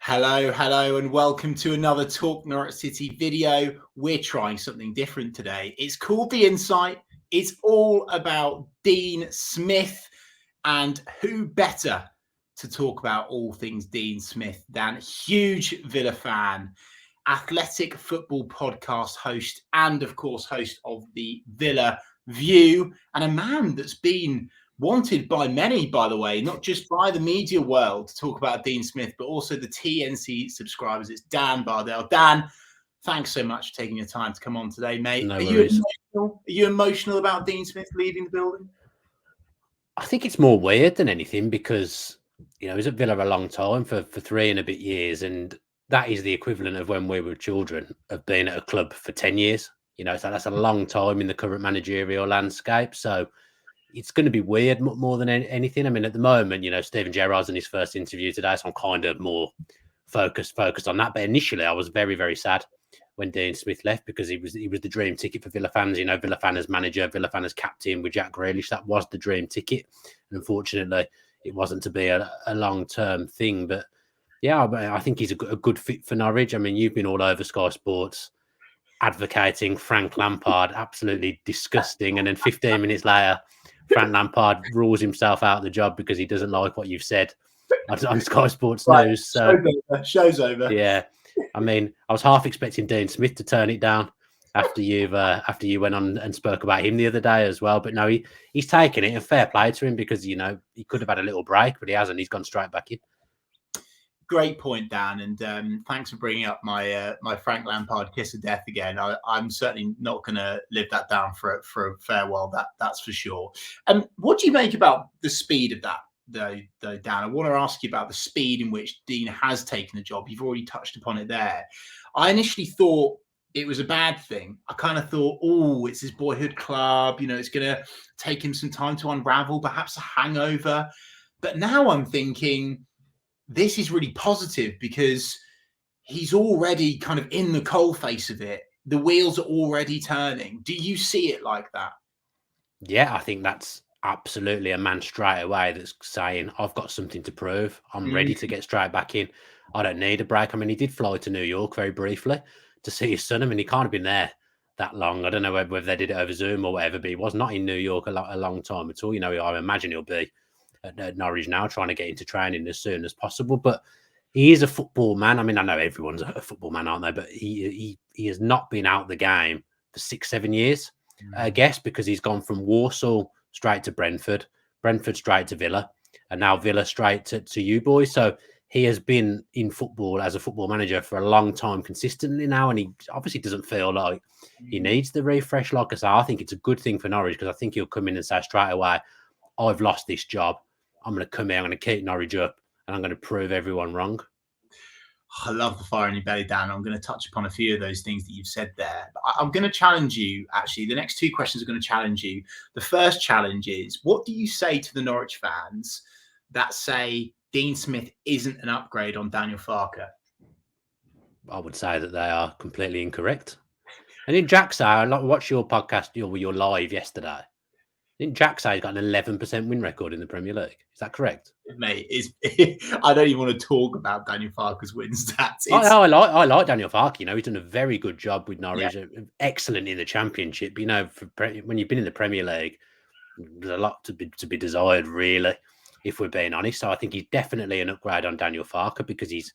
Hello, and welcome to another Talk Norwich City video. We're trying something different today. It's called The Insight. It's all about Dean Smith, and who better to talk about all things Dean Smith than huge Villa fan, athletic football podcast host, and of course host of the Villa View, and a man that's been wanted by many, by the way, not just by the media world to talk about Dean Smith, but also the TNC subscribers. It's Dan Bardell. Dan, thanks so much for taking your time to come on today, mate. No worries. Are you emotional about Dean Smith leaving the building? I think it's more weird than anything because, he was at Villa a long time for 3 and a bit years. And that is the equivalent of when we were children of being at a club for 10 years. So that's a long time in the current managerial landscape. So it's going to be weird more than anything. I mean, at the moment, Steven Gerrard's in his first interview today, so I'm kind of more focused on that. But initially, I was very, very sad when Dean Smith left because he was the dream ticket for Villa fans. Villa fan as manager, Villa fan as captain with Jack Grealish. That was the dream ticket. And unfortunately, it wasn't to be a long-term thing. But yeah, I think he's a good fit for Norwich. I mean, you've been all over Sky Sports advocating Frank Lampard, absolutely disgusting. And then 15 minutes later, Frank Lampard rules himself out of the job because he doesn't like what you've said on Sky Sports News. So show's over. Yeah, I mean, I was half expecting Dean Smith to turn it down after you went on and spoke about him the other day as well. But no, he's taken it, and fair play to him because he could have had a little break, but he hasn't. He's gone straight back in. Great point, Dan, and thanks for bringing up my Frank Lampard kiss of death again. I'm certainly not going to live that down for a farewell. That's for sure. What do you make about the speed of that, though, Dan? I want to ask you about the speed in which Dean has taken the job. You've already touched upon it there. I initially thought it was a bad thing. I kind of thought, it's his boyhood club. It's going to take him some time to unravel, perhaps a hangover. But now I'm thinking, this is really positive because he's already kind of in the coalface of it. The wheels are already turning. Do you see it like that? Yeah, I think that's absolutely a man straight away that's saying, I've got something to prove. I'm ready to get straight back in. I don't need a break. I mean, he did fly to New York very briefly to see his son. I mean, he can't have been there that long. I don't know whether they did it over Zoom or whatever, but he was not in New York a long time at all. I imagine he'll be at Norwich now, trying to get into training as soon as possible. But he is a football man. I mean, I know everyone's a football man, aren't they? But he has not been out the game for 6-7 years, I guess, because he's gone from Warsaw straight to Brentford straight to Villa, and now Villa straight to you boys. So he has been in football as a football manager for a long time consistently now, and he obviously doesn't feel like he needs the refresh. Like I say, I think it's a good thing for Norwich because I think he'll come in and say straight away, I've lost this job. I'm going to come here, I'm going to keep Norwich up, and I'm going to prove everyone wrong. I love the fire in your belly, Dan. I'm going to touch upon a few of those things that you've said there. But I'm going to challenge you, actually. The next two questions are going to challenge you. The first challenge is, what do you say to the Norwich fans that say Dean Smith isn't an upgrade on Daniel Farke? I would say that they are completely incorrect. And in Jack say, I watched your podcast, your live yesterday. Didn't Jack say he's got an 11% win record in the Premier League? Is that correct? Mate, I don't even want to talk about Daniel Farke's win stats. I like Daniel Farke. He's done a very good job with Norwich. Yeah. Excellent in the Championship. When you've been in the Premier League, there's a lot to be desired, really, if we're being honest. So I think he's definitely an upgrade on Daniel Farke because he's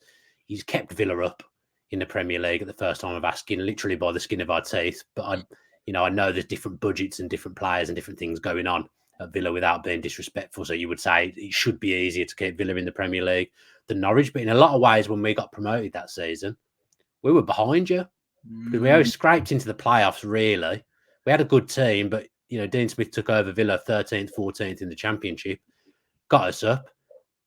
kept Villa up in the Premier League at the first time of asking, literally by the skin of our teeth. But I know there's different budgets and different players and different things going on at Villa without being disrespectful. So you would say it should be easier to keep Villa in the Premier League than Norwich. But in a lot of ways, when we got promoted that season, we were behind you. Because we always scraped into the playoffs, really. We had a good team, but, Dean Smith took over Villa 13th, 14th in the Championship, got us up.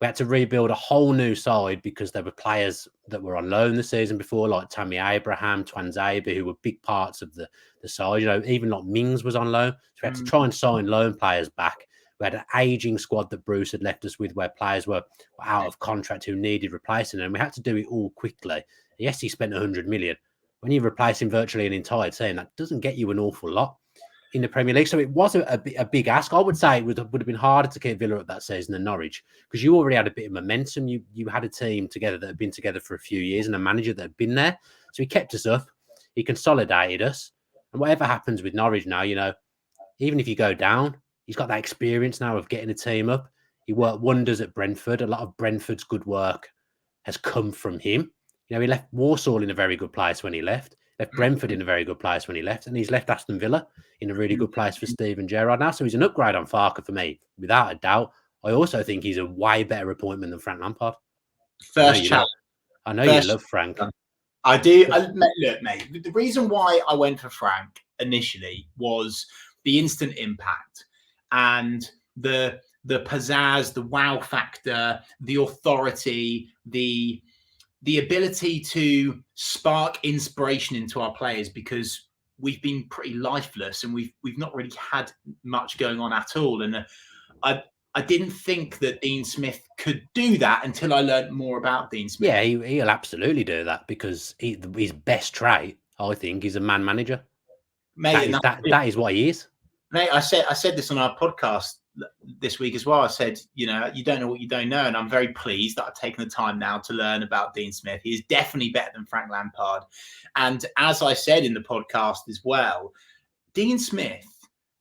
We had to rebuild a whole new side because there were players that were on loan the season before, like Tammy Abraham, Twanzebe, who were big parts of the side. Even like Mings was on loan. So we had to try and sign loan players back. We had an ageing squad that Bruce had left us with where players were out of contract who needed replacing. And we had to do it all quickly. Yes, he spent 100 million. When you're replacing virtually an entire team, that doesn't get you an awful lot in the Premier League. So it was a big ask. I would say it would have been harder to keep Villa up that season than Norwich, because you already had a bit of momentum. You had a team together that had been together for a few years and a manager that had been there. So he kept us up. He consolidated us. And whatever happens with Norwich now, even if you go down, he's got that experience now of getting a team up. He worked wonders at Brentford. A lot of Brentford's good work has come from him. He left Walsall in a very good place when he left Brentford in a very good place when he left, and he's left Aston Villa in a really good place for Steven Gerrard now. So he's an upgrade on Farke for me, without a doubt. I also think he's a way better appointment than Frank Lampard. I know you love Frank. I do. Look, mate, the reason why I went for Frank initially was the instant impact and the pizzazz, the wow factor, the authority, the ability to spark inspiration into our players, because we've been pretty lifeless and we've not really had much going on at all. And I didn't think that Dean Smith could do that until I learned more about Dean Smith. Yeah, he'll absolutely do that, because his best trait, I think, is a man manager. Mate, that is what he is. Mate, I said this on our podcast this week as well. I said, you don't know what you don't know. And I'm very pleased that I've taken the time now to learn about Dean Smith. He is definitely better than Frank Lampard. And as I said in the podcast as well, Dean Smith,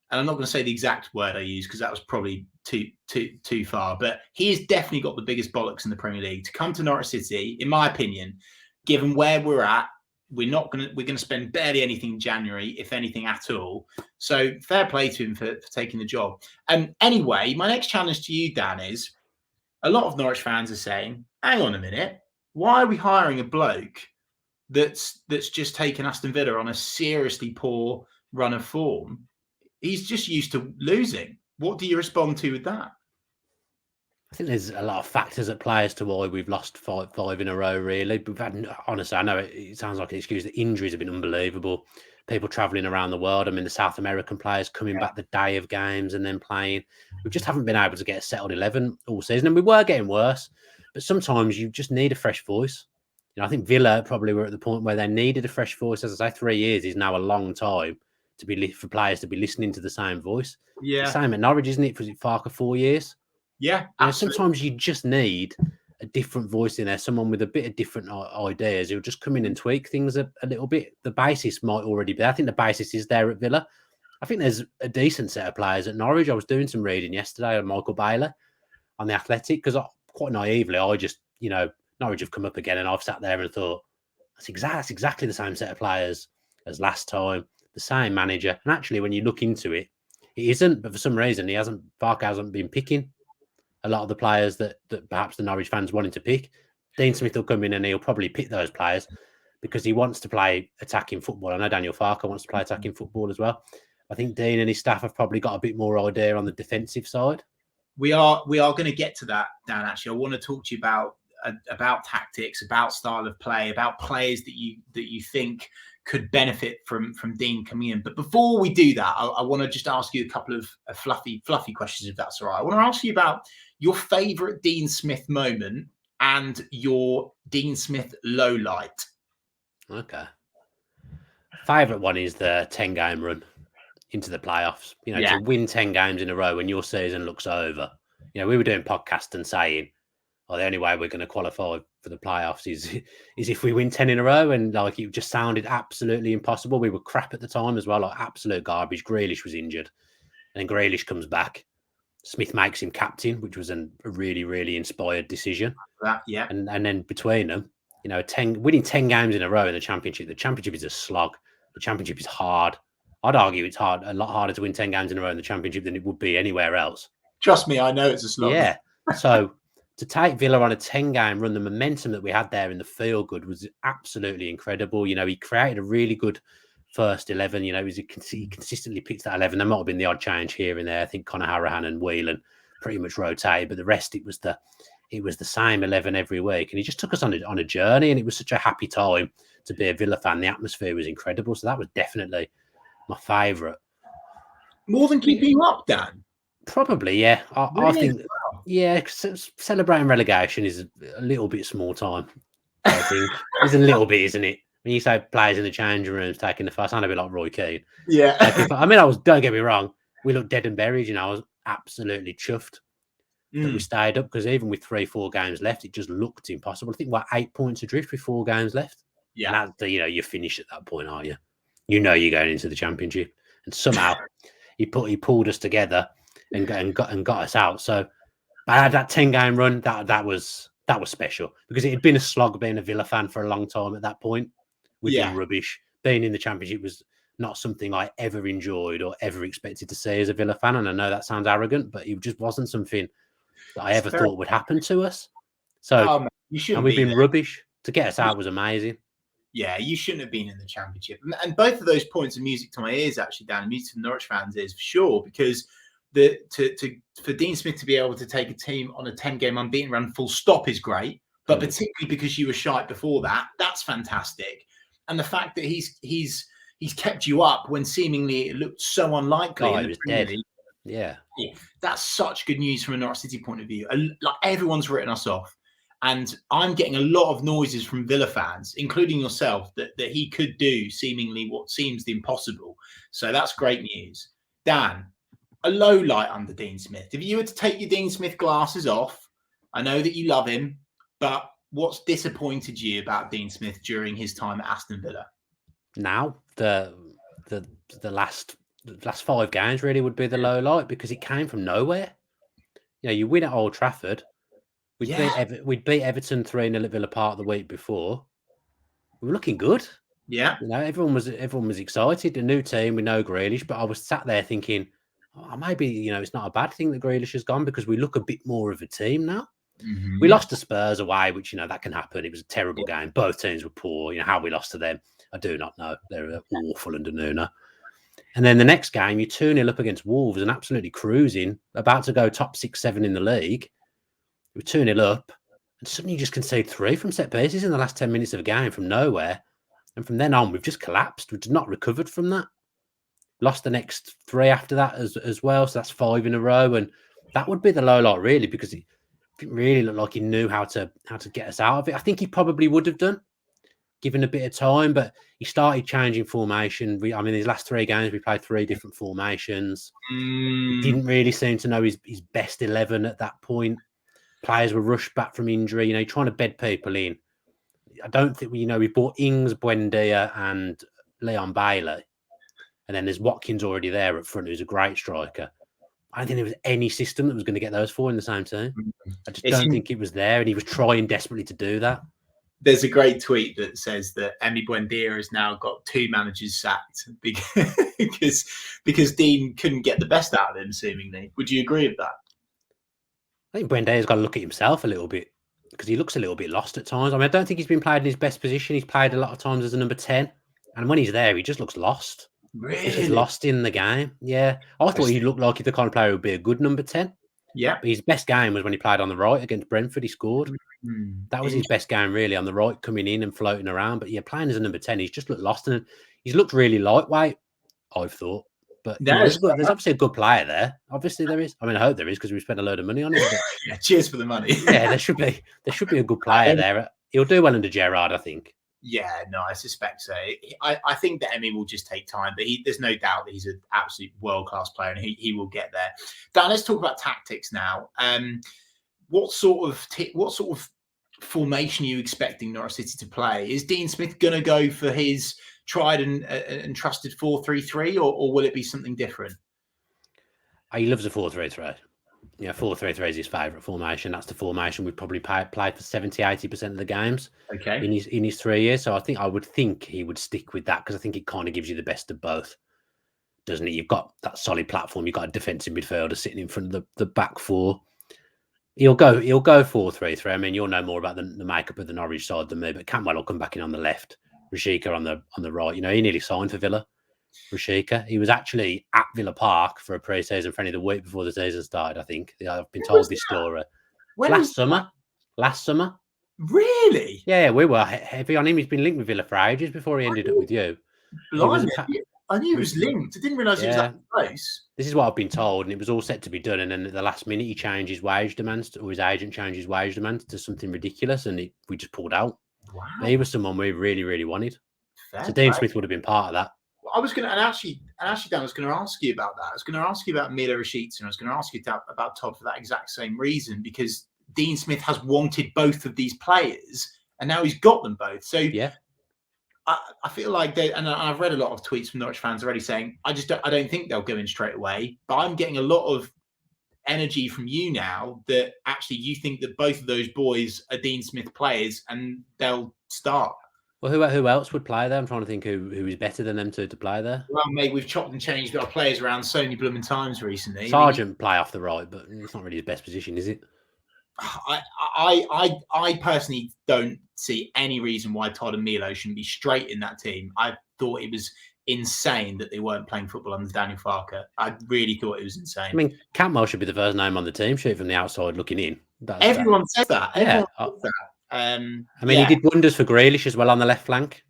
and I'm not going to say the exact word I used because that was probably too far, but he has definitely got the biggest bollocks in the Premier League to come to Norwich City, in my opinion, given where we're at. We're going to spend barely anything in January, if anything at all. So fair play to him for taking the job. And anyway, my next challenge to you, Dan, is a lot of Norwich fans are saying, hang on a minute, why are we hiring a bloke that's just taken Aston Villa on a seriously poor run of form? He's just used to losing. What do you respond to with that? I think there's a lot of factors at play as to why we've lost five in a row, really. We've had, honestly, I know it sounds like an excuse. The injuries have been unbelievable. People travelling around the world. I mean, the South American players coming back the day of games and then playing. We just haven't been able to get a settled 11 all season. And we were getting worse. But sometimes you just need a fresh voice. I think Villa probably were at the point where they needed a fresh voice. As I say, 3 years is now a long time for players to be listening to the same voice. Yeah. The same at Norwich, isn't it? Was it Farke 4 years? Yeah, sometimes you just need a different voice in there, someone with a bit of different ideas who'll just come in and tweak things a little bit. The basis might already be. I think the basis is there at Villa. I think there's a decent set of players at Norwich. I was doing some reading yesterday on Michael Bailey on The Athletic, because quite naively, I just, Norwich have come up again, and I've sat there and thought, that's exactly the same set of players as last time, the same manager. And actually, when you look into it, it isn't. But for some reason, Farke hasn't been picking a lot of the players that perhaps the Norwich fans wanted to pick. Dean Smith will come in and he'll probably pick those players because he wants to play attacking football. I know Daniel Farke wants to play attacking football as well. I think Dean and his staff have probably got a bit more idea on the defensive side. We are going to get to that, Dan. Actually, I want to talk to you about tactics, about style of play, about players that you think could benefit from Dean coming in. But before we do that, I want to just ask you a couple of fluffy questions, if that's all right. I want to ask you about your favourite Dean Smith moment and your Dean Smith low light. Okay. Favourite one is the 10-game run into the playoffs. To win 10 games in a row when your season looks over. We were doing podcasts and saying, the only way we're going to qualify for the playoffs is if we win 10 in a row. And it just sounded absolutely impossible. We were crap at the time as well, absolute garbage. Grealish was injured. And then Grealish comes back. Smith makes him captain, which was a really, really inspired decision. Yeah. And then between them, winning 10 games in a row in the championship is a slog. The championship is hard. I'd argue it's a lot harder to win 10 games in a row in the championship than it would be anywhere else. Trust me, I know it's a slog. Yeah. So to take Villa on a 10-game run, the momentum that we had there in the feel-good was absolutely incredible. He created a really good first 11. He consistently picked that 11. There might have been the odd change here and there. I think Conor Harahan and Whelan pretty much rotated, but the rest, it was the same 11 every week. And he just took us on a journey, and it was such a happy time to be a Villa fan. The atmosphere was incredible. So that was definitely my favourite. More than keeping you up, Dan? Probably, yeah. I think, yeah, celebrating relegation is a little bit small time. I think it's a little bit, isn't it? When you say players in the changing rooms taking the fuss, I sound a bit like Roy Keane. Yeah. I mean, don't get me wrong, we looked dead and buried. I was absolutely chuffed that we stayed up because even with 3-4 games left, it just looked impossible. I think we're 8 points adrift with 4 games left. Yeah. And you finish at that point, aren't you? You're going into the championship, and somehow he pulled us together and got us out. So, but that 10-game run, that was special because it had been a slog being a Villa fan for a long time. At that point, we'd been rubbish. Being in the championship was not something I ever enjoyed or ever expected to see as a Villa fan. And I know that sounds arrogant, but it just wasn't something that I ever thought would happen to us. So, and we've been rubbish. To get us out was amazing. Yeah, you shouldn't have been in the championship. And both of those points of music to my ears, actually, Dan, music to Norwich fans is for sure, because for Dean Smith to be able to take a team on a 10-game unbeaten run full stop is great. But particularly because you were shite before that, that's fantastic. And the fact that he's kept you up when seemingly it looked so unlikely. Oh, it was dead. Yeah. That's such good news from a Norwich City point of view. Like, everyone's written us off. And I'm getting a lot of noises from Villa fans, including yourself, that he could do seemingly what seems the impossible. So that's great news. Dan, a low light under Dean Smith. If you were to take your Dean Smith glasses off, I know that you love him, but what's disappointed you about Dean Smith during his time at Aston Villa? Now, the last 5 games really would be the low light because it came from nowhere. You win at Old Trafford. We'd beat Everton 3-0 at Villa Park the week before. We were looking good. Yeah. Everyone was excited. A new team with no Grealish, but I was sat there thinking, maybe it's not a bad thing that Grealish has gone because we look a bit more of a team now. Mm-hmm. We lost to Spurs away, which that can happen. It was a terrible game. Both teams were poor. How we lost to them, I do not know. They're awful under Nuno. And then the next game, you're 2-0 up against Wolves and absolutely cruising, about to go top 6-7 in the league. We're 2-0 up, and suddenly you just concede 3 from set pieces in the last 10 minutes of a game from nowhere. And from then on, we've just collapsed. We've not recovered from that. Lost the next 3 after that as well. So that's 5 in a row. And that would be the low light, really, because it didn't really look like he knew how to get us out of it. I think he probably would have done, given a bit of time, but he started changing formation. His last 3 games, we played 3 different formations. He didn't really seem to know his best 11 at that point. Players were rushed back from injury, trying to bed people in. I don't think we bought Ings, Buendia, and Leon Bailey. And then there's Watkins already there up front, who's a great striker. I don't think there was any system that was going to get those 4 in the same team. I just don't think it was there. And he was trying desperately to do that. There's a great tweet that says that Emi Buendia has now got 2 managers sacked because Dean couldn't get the best out of him, seemingly. Would you agree with that? I think Buendia's got to look at himself a little bit because he looks a little bit lost at times. I don't think he's been played in his best position. He's played a lot of times as a number 10. And when he's there, he just looks lost. Really? He's just lost in the game. Yeah. I thought he looked like the kind of player who would be a good number 10. Yeah. But his best game was when he played on the right against Brentford. He scored. That was his best game, really, on the right, coming in and floating around. But playing as a number 10, he's just looked lost. And he's looked really lightweight, I've thought. But there's obviously a good player there. Obviously there is. I hope there is because we spent a load of money on it. But cheers for the money. There should be a good player there. He'll do well under Gerrard, I think. Yeah, no, I suspect so. I think that Emi will just take time, but there's no doubt that he's an absolute world-class player and he will get there. Dan, let's talk about tactics now. What sort of formation are you expecting Norwich City to play? Is Dean Smith going to go for his tried and trusted 4-3-3, or will it be something different? He loves a 4-3-3. 4-3-3 is his favourite formation. That's the formation we've probably played for 70-80% of the games. Okay. In his 3 years. So I would think he would stick with that because I think it kind of gives you the best of both, doesn't it? You've got that solid platform. You've got a defensive midfielder sitting in front of the back 4. He'll go 4-3-3. You'll know more about the makeup of the Norwich side than me, but Cantwell will come back in on the left. Rashika on the right. He nearly signed for Villa. Rashika. He was actually at Villa Park for a pre-season friendly the week before the season started, I think. I've been told this story. Last summer. Really? Yeah, we were heavy on him. He's been linked with Villa for ages before he ended up with you. I knew he was linked. I didn't realise he was that close. This is what I've been told, and it was all set to be done. And then at the last minute, he changed his wage demands, or his agent changed his wage demands to something ridiculous, and we just pulled out. Wow. But he was someone we really, really wanted. So Dean Smith would have been part of that. I was going to, and actually, Dan, I was going to ask you about that. I was going to ask you about Mila Rashica, and I was going to ask you about Todd for that exact same reason, because Dean Smith has wanted both of these players, and now he's got them both. So yeah, I feel like and I've read a lot of tweets from Norwich fans already saying, I don't think they'll go in straight away. But I'm getting a lot of energy from you now that actually you think that both of those boys are Dean Smith players and they'll start. Well, who else would play there? I'm trying to think who is better than them to play there. Well, mate, we've chopped and changed our players around so many blooming times recently. Sargent play off the right, but it's not really his best position, is it? I personally don't see any reason why Todd and Milo shouldn't be straight in that team. I thought it was insane that they weren't playing football under Daniel Farke. I really thought it was insane. I mean, Campbell should be the first name on the team sheet from the outside looking in. Everyone says that. Yeah. I mean, he did wonders for Grealish as well on the left flank.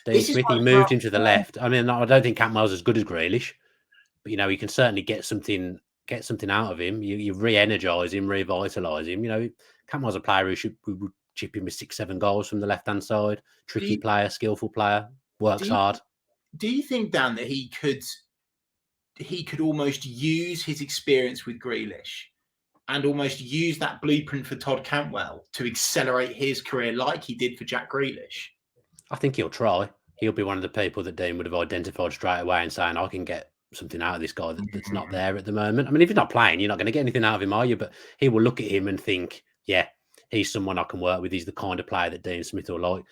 Dean Smith, he moved him to the left. I mean, I don't think Campbell's as good as Grealish, but you can certainly get something out of him. You re-energise him, revitalise him. Campbell's a player who would chip him with 6-7 goals from the left-hand side. Tricky player, skillful player, works hard. Do you think, Dan, that he could almost use his experience with Grealish and almost use that blueprint for Todd Cantwell to accelerate his career like he did for Jack Grealish? I think he'll try. He'll be one of the people that Dean would have identified straight away and saying, I can get something out of this guy that's not there at the moment. I mean, if he's not playing, you're not going to get anything out of him, are you? But he will look at him and think, yeah, he's someone I can work with. He's the kind of player that Dean Smith will like.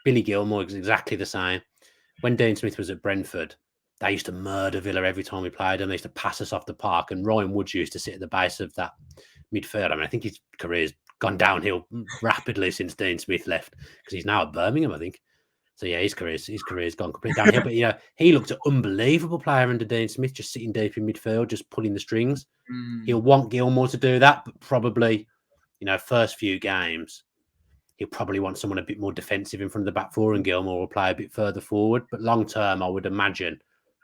Billy Gilmour is exactly the same. When Dean Smith was at Brentford, they used to murder Villa every time we played them. They used to pass us off the park, and Ryan Woods used to sit at the base of that midfield. I mean, I think his career's gone downhill rapidly since Dean Smith left, because he's now at Birmingham, I think. So yeah, his career's gone completely downhill. But he looked an unbelievable player under Dean Smith, just sitting deep in midfield, just pulling the strings. He'll want Gilmour to do that, but probably, first few games, he'll probably want someone a bit more defensive in front of the back four, and Gilmour will play a bit further forward. But long term, I would imagine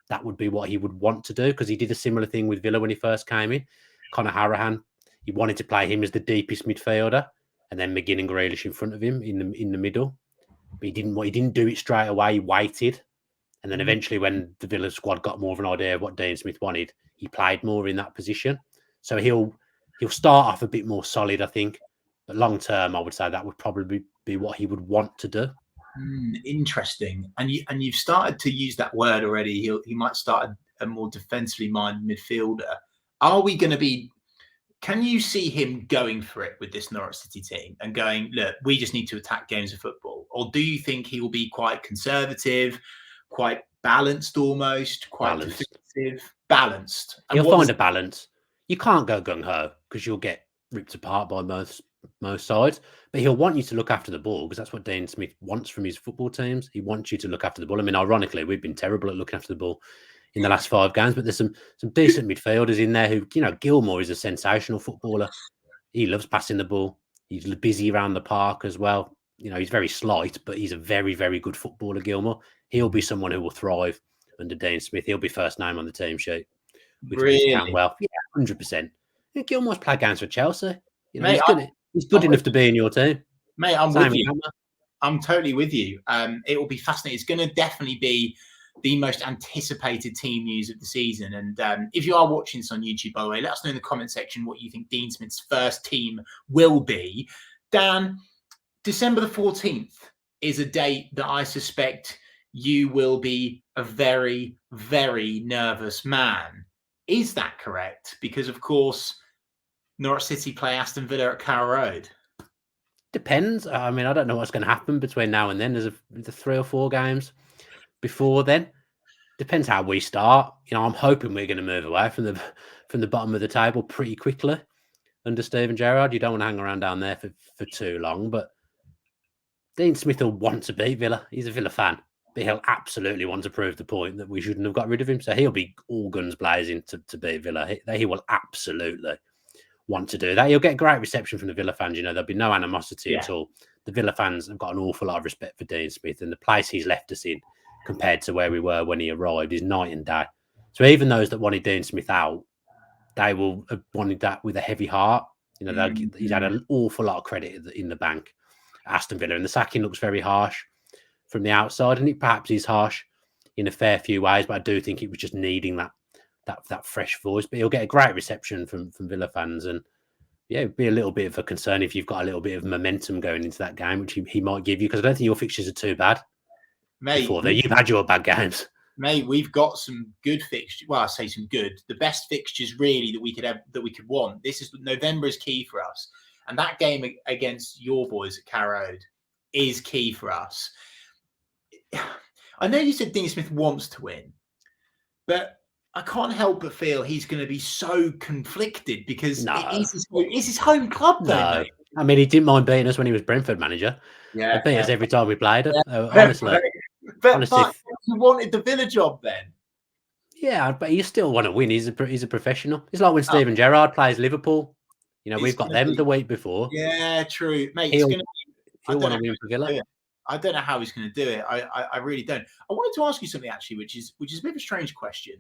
that would be what he would want to do, because he did a similar thing with Villa when he first came in. Conor Harahan, he wanted to play him as the deepest midfielder, and then McGinn and Grealish in front of him in the middle. But he didn't do it straight away. He waited, and then eventually, when the Villa squad got more of an idea of what Dean Smith wanted, he played more in that position. So he'll start off a bit more solid, I think. But long term, I would say that would probably be what he would want to do. Interesting. And you've started to use that word already. He might start a more defensively minded midfielder. Are we going to be? Can you see him going for it with this Norwich City team and going, look, we just need to attack games of football? Or do you think he will be quite conservative, quite balanced almost, quite defensive, balanced? He'll find a balance. You can't go gung-ho because you'll get ripped apart by most sides. But he'll want you to look after the ball, because that's what Dean Smith wants from his football teams. He wants you to look after the ball. I mean, ironically, we've been terrible at looking after the ball in the last 5 games, but there's some decent midfielders in there who, Gilmour is a sensational footballer. He loves passing the ball. He's busy around the park as well. He's very slight, but he's a very, very good footballer, Gilmour. He'll be someone who will thrive under Dean Smith. He'll be first name on the team sheet. Really? Well, yeah, 100%. Gilmour's played games for Chelsea. Mate, he's good enough to be in your team. Mate, I'm with you. I'm totally with you. It will be fascinating. It's going to definitely be the most anticipated team news of the season. And if you are watching this on YouTube, by the way, let us know in the comment section what you think Dean Smith's first team will be. Dan, December the 14th is a date that I suspect you will be a very, very nervous man. Is that correct? Because, of course, Norwich City play Aston Villa at Carrow Road. Depends. I mean, I don't know what's going to happen between now and then. There's 3 or 4 games before then. Depends how we start. I'm hoping we're going to move away from the bottom of the table pretty quickly under Steven Gerrard. You don't want to hang around down there for too long. But Dean Smith will want to beat Villa. He's a Villa fan. But he'll absolutely want to prove the point that we shouldn't have got rid of him. So he'll be all guns blazing to beat Villa. He will absolutely want to do that. He'll get great reception from the Villa fans. There'll be no animosity at all. The Villa fans have got an awful lot of respect for Dean Smith, and the place he's left us in compared to where we were when he arrived is night and day. So even those that wanted Dean Smith out, they will have wanted that with a heavy heart. He's had an awful lot of credit in the bank, Aston Villa, and the sacking looks very harsh from the outside, and it perhaps is harsh in a fair few ways, but I do think it was just needing that fresh voice. But he'll get a great reception from Villa fans, and yeah, it'd be a little bit of a concern if you've got a little bit of momentum going into that game, which he might give you, because I don't think your fixtures are too bad. Before that, you've had your bad games. Mate, we've got some good fixtures. Well, I say some good. The best fixtures really that we could have, that we could want. This is November is key for us, and that game against your boys at Carrow Road is key for us. I know you said Dean Smith wants to win, but I can't help but feel he's going to be so conflicted because it's his home club, though. No. Mate. I mean, he didn't mind beating us when he was Brentford manager. Yeah, he beat us every time we played him. Yeah. Honestly. But you wanted the Villa job then. Yeah, but you still want to win. He's a professional. It's like when Steven Gerrard plays Liverpool. We've got them the week before. Yeah, true, mate. He'll want to win for Villa. I don't know how he's going to do it. I really don't. I wanted to ask you something actually, which is a bit of a strange question.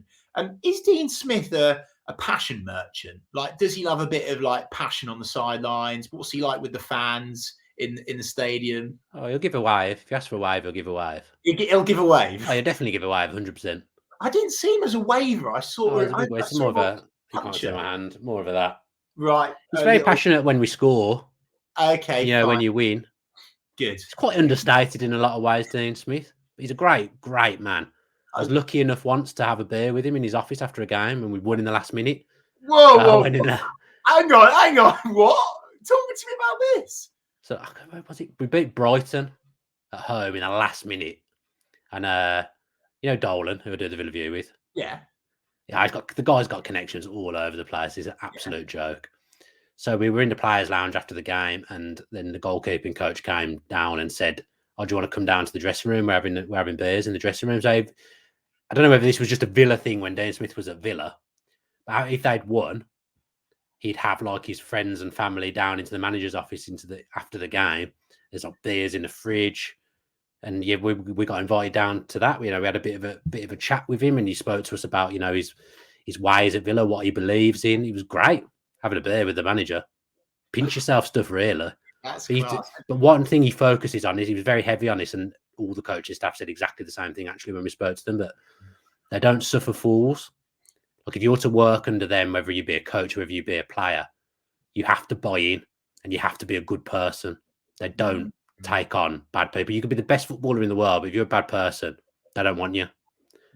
Is Dean Smith a passion merchant? Like, does he love a bit of like passion on the sidelines? What's he like with the fans in the stadium? Oh, he'll give a wave. If you ask for a wave, he'll give a wave. He'll give a wave. Oh, he'll definitely give a wave, 100%. I didn't see him as a waver. I saw it. It's more of a my hand, more of that. Right. He's very passionate when we score. Okay. When you win. Good. He's quite understated in a lot of ways, Dean Smith. He's a great man. I was lucky enough once to have a beer with him in his office after a game, and we won in the last minute. Whoa. Hang on. What? Talk to me about this. So we beat Brighton at home in the last minute, and Dolan, who I do the Villa View with. Yeah. The guy's got connections all over the place. He's an absolute joke. So we were in the players' lounge after the game, and then the goalkeeping coach came down and said, "Oh, do you want to come down to the dressing room? We're having beers in the dressing room." So I don't know whether this was just a Villa thing when Dean Smith was at Villa, but if they'd won, he'd have like his friends and family down into the manager's office after the game. There's like beers in the fridge, and yeah, we got invited down to that. We had a bit of a chat with him, and he spoke to us about his ways at Villa, what he believes in. He was great having a beer with the manager. Pinch yourself stuff, really. That's but one thing he focuses on is he was very heavy on this, and all the coaching staff said exactly the same thing actually when we spoke to them, that they don't suffer fools. Like, if you're to work under them, whether you be a coach, whether you be a player, you have to buy in and you have to be a good person. They don't take on bad people. You could be the best footballer in the world, but if you're a bad person, they don't want you.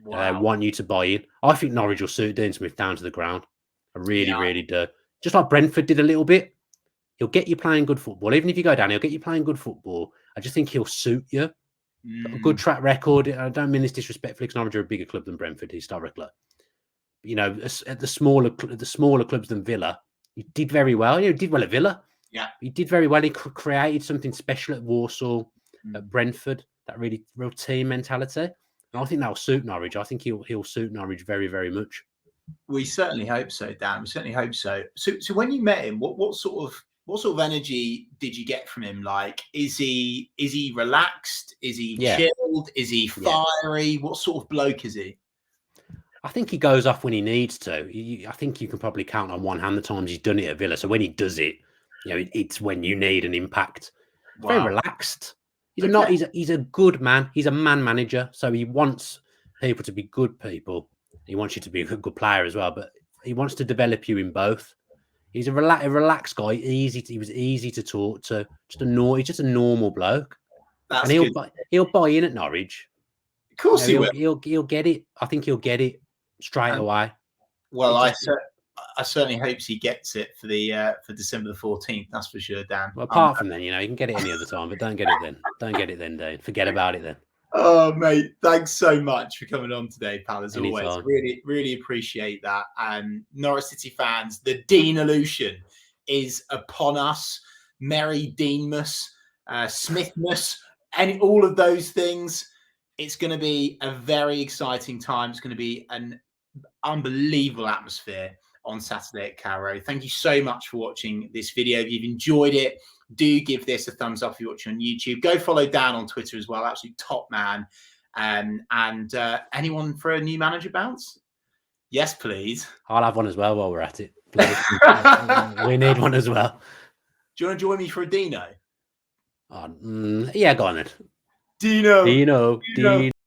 Wow. They want you to buy in. I think Norwich will suit Dean Smith down to the ground. I really do. Just like Brentford did a little bit. He'll get you playing good football. Even if you go down, he'll get you playing good football. I just think he'll suit you. Got a good track record. I don't mean this disrespectfully, because Norwich are a bigger club than Brentford historically. At the smaller clubs than Villa, he did very well. He did well at Villa. Yeah, he did very well. He created something special at Walsall, at Brentford. That really real team mentality. And I think that'll suit Norwich. I think he'll suit Norwich very, very much. We certainly hope so, Dan. We certainly hope so. So when you met him, what sort of energy did you get from him? Like, is he relaxed? Is he chilled? Is he fiery? Yeah. What sort of bloke is he? I think he goes off when he needs to. I think you can probably count on one hand the times he's done it at Villa. So when he does it, it's when you need an impact. Wow. Very relaxed. He's a good man. He's a man manager. So he wants people to be good people. He wants you to be a good player as well, but he wants to develop you in both. He's a relaxed guy. He was easy to talk to. He's just a normal bloke. That's and good. He'll buy in at Norwich. Of course he will. He'll get it. I think he'll get it straight away. Well, I certainly hope he gets it for December the 14th. That's for sure, Dan. Well, apart from then, you can get it any other time, but don't get it then. Don't get it then, Dane. Forget about it then. Oh, mate, thanks so much for coming on today, pal, as Anytime. always. Really, really appreciate that. And Norwich City fans, the Dean-olution is upon us. Merry Deanmas, Smithmas, and all of those things. It's going to be a very exciting time. It's going to be an unbelievable atmosphere on Saturday at Carrow. Thank you so much for watching this video. If you've enjoyed it, do give this a thumbs up if you're watching on YouTube. Go follow Dan on Twitter as well. Absolute top man. And anyone for a new manager bounce? Yes, please. I'll have one as well while we're at it. Please. We need one as well. Do you want to join me for a Dino? Yeah, go on then. Dino. Dino.